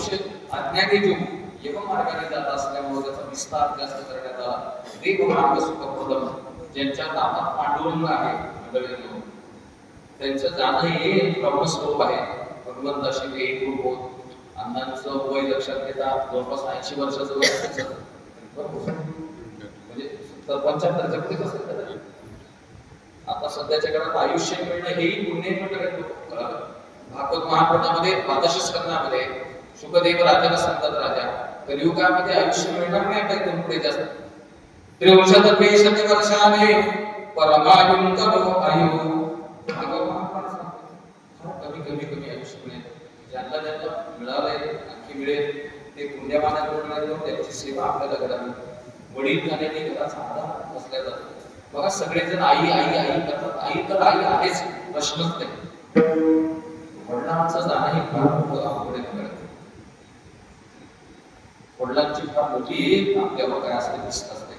मनुष्य अज्ञानी जीव एवं मार्गाने जात असल्यामुळे त्याचा विस्तार जास्त करण्यात आला. देव मार्ग सुखप्रदम, ज्यांच्या नामात पांडुरंग आहे मंडळींनो, त्यांचं जाणं हे ब्रह्मस्वरूप आहे. भगवंताशी ते एकरूप होत. अण्णांचं वय लक्षात घेता जवळपास 80 वर्षाचं वय असायचं, म्हणजे 75 जगतेच असेल कदाचित. आता सध्याच्या काळात आयुष्य मिळणं हेही पुण्य मंडळ. भागवत महापुराणामध्ये 12 स्कंदामध्ये शुकदेव राजाला सांगतात, राजा कलियुगामध्ये आयुष्य मिळणार नाही आता इथून पुढे जास्त. 63 वर्षाने परमायुं ततो आयु. कमी कमी कमी आयुष्य मिळेल. ज्यांना ज्यांना मिळालंय आणखी मिळेल ते पुण्यवानाकडून त्यांची सेवा आपल्याला करावी. वडील झाल्याने घराचा आधार असल्या जातो. बघा सगळेजण आई आई आई करतात. आई तर आई आहेच, प्रश्नच नाही. वडिलांचं जाणं हे फार मोठं अवघड आहे. वडिलांची फार मोठी आपल्यावर काय असते दिसत असते.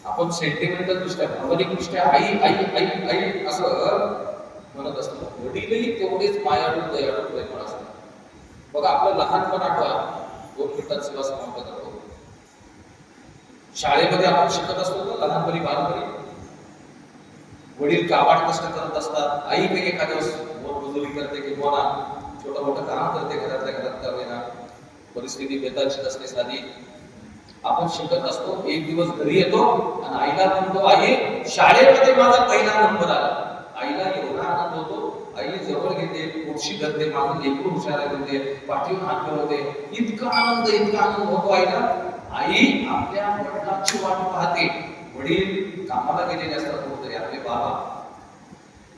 आपण सेंटिमेंटल दृष्ट्या भावनिक दृष्ट्या आई आई आई आई असं म्हणत असतो. वडीलही तेवढेच मायाळू दयाळू प्रेमळ असतात. बघा आपलं लहानपण आठवा. 2 मिनिटात सेवा समाप्त करतो. शाळेमध्ये आपण शिकत असतो ना लहानपणी बालपणी. वडील काबाड कष्ट करत असतात. आई काही एखाद्या मजुरी करते किंवा छोटं मोठं काम करते घरातल्या घरात करायला. परिस्थिती बेताची असते साधी. आपण शिकत असतो. एक दिवस घरी येतो आणि आईला म्हणतो, आई शाळेमध्ये माझा पहिला नंबर आला. आईला एवढा आनंद होतो. आई जवळ घेते, पोटशी धरते, माझं लेकरू हुशार आहे म्हणते, पाठीवर हात फिरवते. इतका आनंद होतो आईला. आई आपल्या वडिलांची वाट पाहते. वडील कामाला गेलेले असतात कुठेतरी, आपले बाबा.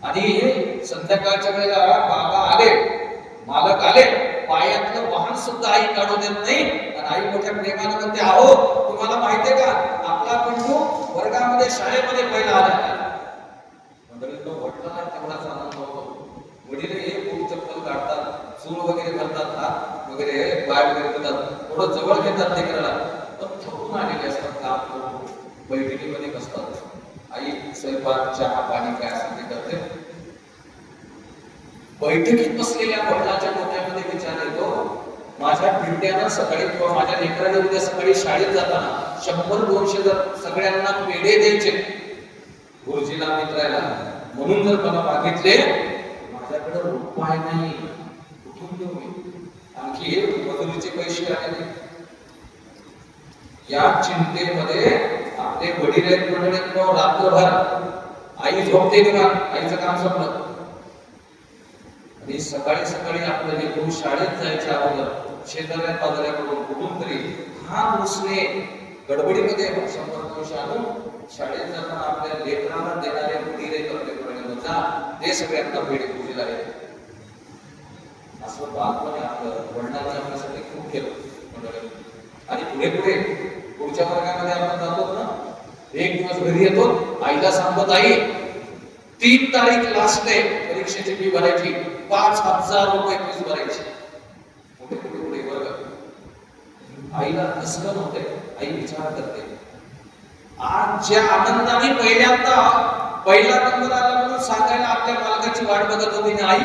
आणि संध्याकाळच्या वेळेला बाबा आले, मालक आले, पायातलं वाहन सुद्धा आई काढू देत नाही. आणि आई मोठ्या प्रेमानं म्हणते, अहो तुम्हाला माहितीये का आपला पिंटू वर्गामध्ये शाळेमध्ये पहिला आला. वडिलांना तेवढाच आनंद होतो. वडील हे बूट चप्पल काढतात, चूल वगैरे घालतात, हात वगैरे पाय वगैरे करतात, थोडं जवळ घेतात लेकराला. पण थकून आलेले असतात काम करून, बैठकीमध्ये बसतात. आई स्वयंपाक चहा पाणी काय असेल ते करते. बैठकीत बसलेल्या वडिलांच्या डोक्यामध्ये विचार येतो, माझ्या पिंट्यानं सकाळी किंवा माझ्या लेकराने उद्या सकाळी शाळेत जाताना 100-200 जर सगळ्यांना पेढे द्यायचे गुरुजीला मित्राला, म्हणून जर मला मागितले, माझ्याकडे रुपये नाही, कुठून देऊ मी? आणखी मजुरीचे पैसे आले. या चिंतेमध्ये आपले वडील आहेत मंडळी किंवा रात्रभर आई झोपते किंवा आईचं काम संपलं आणि सकाळी सकाळी आपलं लेकरू शाळेत जायच्या अगोदर शेजाऱ्या पाजाऱ्याकडून कुठून तरी हा उसने गडबडीमध्ये 100-200 आणून शाळेत जाताना आपल्या लेकरांना देणारे वडील आहेत आपल्याकडे, जा ते सगळ्यांना भेट पूजेला आहे. असं बालपणे आपलं वडिलांनी आपल्यासाठी खूप केलं मंडळी. आणि पुढे पुढे पुढच्या वर्गामध्ये आपण जातो ना, एक दिवस घरी येतो, आईला सांगत, आई 3 तारीख लास्ट आहे परीक्षेची फी भरायची, 5,000 रुपये फीस भरायची. पुढे पुढे पुढे वर्ग. आईला हसलं होते. आई विचार करते, आज ज्या आनंदाने पहिला नंबर आला म्हणून सांगायला आपल्या मालकाची वाट बघत होती ना आई,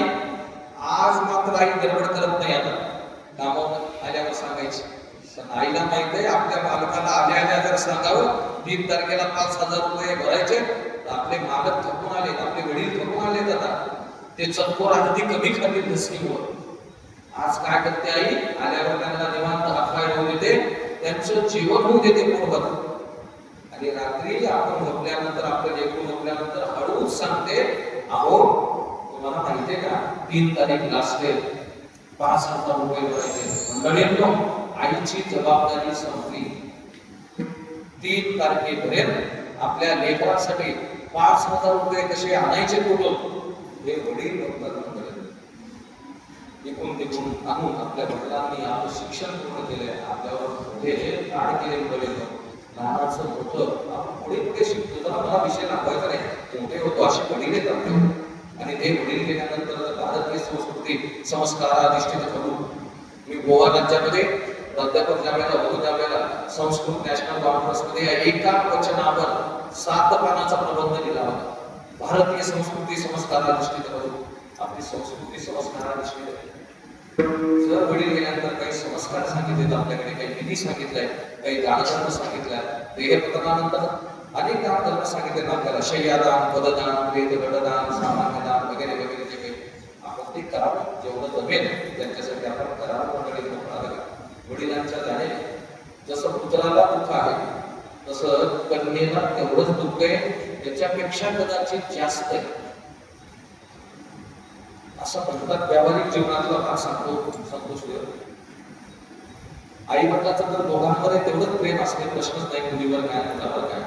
आज मात्र आई गडबड करत नाही. आता कामावर आल्यावर सांगायची. आईला माहित आहे आपल्या मालकाला आल्या जर सांगावं 3 तारखेला 5,000 रुपये भरायचे, तर आपले मालक थकून आले, आपले वडील थकून आले. आता ते चतकोर अगदी कमी खातील धसकीवर. आज काय करते आई, आल्यावर त्यांना निवांत हातपाय होऊ देते, त्यांचं जेवण होऊ देते पोटभर. आणि रात्री आपण झोपल्यानंतर, आपलं लेकरू झोपल्यानंतर हळूच सांगते, अहो तुम्हाला माहितीये का 3 तारीख लास्ट आहे, 5,000 रुपये भरायचे. मंडळींनो, आईची जबाबदारी संपली. 3 तारखेपर्यंत आपल्या लेकरांसाठी 5,000 रुपये कसे आणायचे कुठून हे वडील बघतात. एकूण तिकून आणून आपल्या वडिलांनी आपलं शिक्षण पूर्ण केलंय, आपल्यावर हे लाड केले. लहानाचं मोठं आपण पुढे पुढे शिकतो. तर आम्हाला विषय दाखवायचा नाही, मोठे होतो असे वडील आहेत आपले. आणि ते वडील गेल्यानंतर भारतीय संस्कृती संस्काराधिष्ठित करून मी गोवा राज्यामध्ये प्राध्यापक ज्यावेळेला होतो त्यावेळेला संस्कृत नॅशनल कॉन्फरन्समध्ये एका वचनावर 7 पानाचा प्रबंध लिहिला होता. भारतीय संस्कृती संस्काराधिष्ठित करून आपली संस्कृती संस्काराधिष्ठित. जर वडील गेल्यानंतर काही संस्कार सांगितले, आपल्याकडे काही विधी सांगितलाय, काही दानधर्म सांगितलाय, देहपतनानंतर अनेक दानधर्म सांगितले आपल्याला, शय्यादान, पददान, वेद गडदान, सामान्यदान वगैरे वगैरे जे काही आपण ते करावं, जेवढं जमेल त्यांच्यासाठी आपण करावं. वडिलांच्या जाणे जसं पुत्राला दुःख आहे तसं कन्येला तेवढंच दुःख आहे, त्याच्यापेक्षा कदाचित जास्त आहे असं म्हणतात. व्यावहारिक जीवनातला भाग सांगतो संतोष. आई वडिलाचं तर दोघांमध्ये तेवढंच प्रेम असणे प्रश्नच नाही, मुलीवर काय मुलावर काय.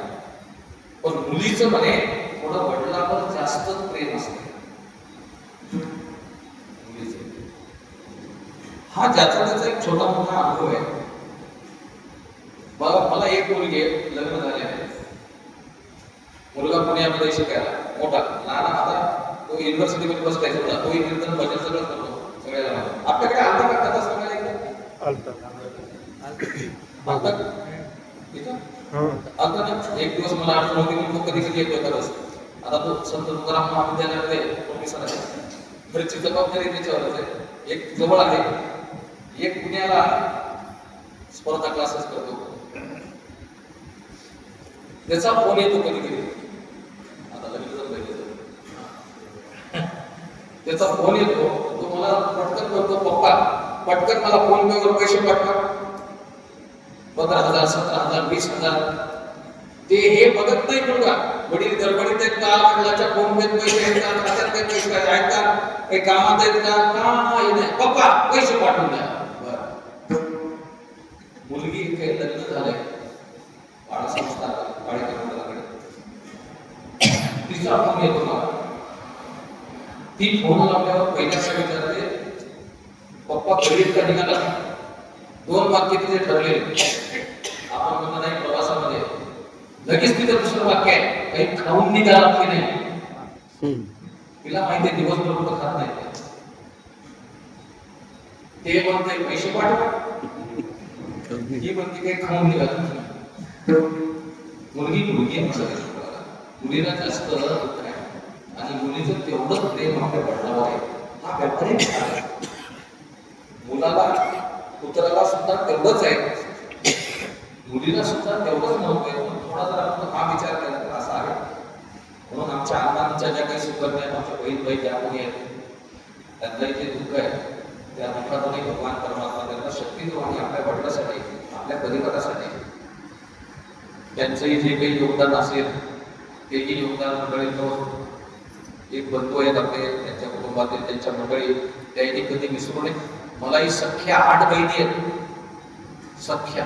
पण मुलीचं म्हणे थोडं वडिलावर जास्त प्रेम असते. हा ज्याचा त्याचा एक छोटा मोठा अनुभव आहे. बघा, मला एक मुलगी लग्न झाले आहे, मुलगा पुण्यामध्ये शिकायला, मोठा लहान, आता तो युनिव्हर्सिटी मध्ये बसलाय, तोही कीर्तन भजन सगळं करतो सगळ्याला. आपल्याकडे आलता का कथा सांगायला एक दिवस मला आठवण होती, मी तो कधी कधी येतो करत. आता तो संत तुकाराम महाविद्यालयामध्ये प्रोफेसर आहे, घरची जबाबदारी त्याच्यावरच आहे. एक जवळ आहे, एक पुण्याला स्पर्धा क्लासेस करतो, त्याचा फोन येतो कधी कधी. आता त्याचा फोन येतो, तो मला पटकन करतो, पप्पा पटकन मला फोन पे वर पैसे पाठवा, 15,000, 17,000, 20,000. ते हे बघत नाही मुलगा, वडील गडबडीत आहेत का, मुलाच्या फोन पे पैसे आहेत का, खात्यात काही पैसे आहेत का, काही कामात आहेत का, काही नाही, पप्पा पैसे पाठवून द्या. मुलगी काही लग्न झालंय, बाळा संस्था तिचा फोन येतो मला. ती फोन लावल्यावर पहिल्यांदा विचारते, पप्पा क्रेडिट कार्ड निघाला? 2 वाक्य तिथे ठरले. आपण म्हणतो नाही प्रवासामध्ये लगेच तिथे दुसरं वाक्य आहे, काही खाऊन निघाला की नाही. तिला माहिती आहे दिवसभर कुठं खात नाही, ते म्हणते पैसे पाठवा, ही म्हणते काही खाऊन निघाला. मुलगी मुलीला जास्त दुःख आहे आणि मुलीचं तेवढंच प्रेम आपल्या वडिलांवर आहे. हा व्यापारी मुलाला पुत्राला सुद्धा तेवढंच आहे, मुलीला सुद्धा तेवढंच महत्व आहे. थोडा जर आपण हा विचार केला तर असा आहे. म्हणून आमच्या अण्णांच्या ज्या काही सुकन्या, आमच्या बहीण बाई ज्या कोणी आहेत, त्यांनाही जे दुःख आहे त्या दुःखातूनही भगवान परमात्मा त्यांना शक्ती देऊ आणि आपल्या वडिलांसाठी, आपल्या परिवारासाठी त्यांचंही जे काही योगदान असेल तेही योगदान मंडळी एक बंधू आहेत आपले, त्यांच्या कुटुंबातील त्यांच्या मंडळी, त्यांनी कधी विसरू नये. मलाही सख्या 8 बहिणी आहेत, सख्या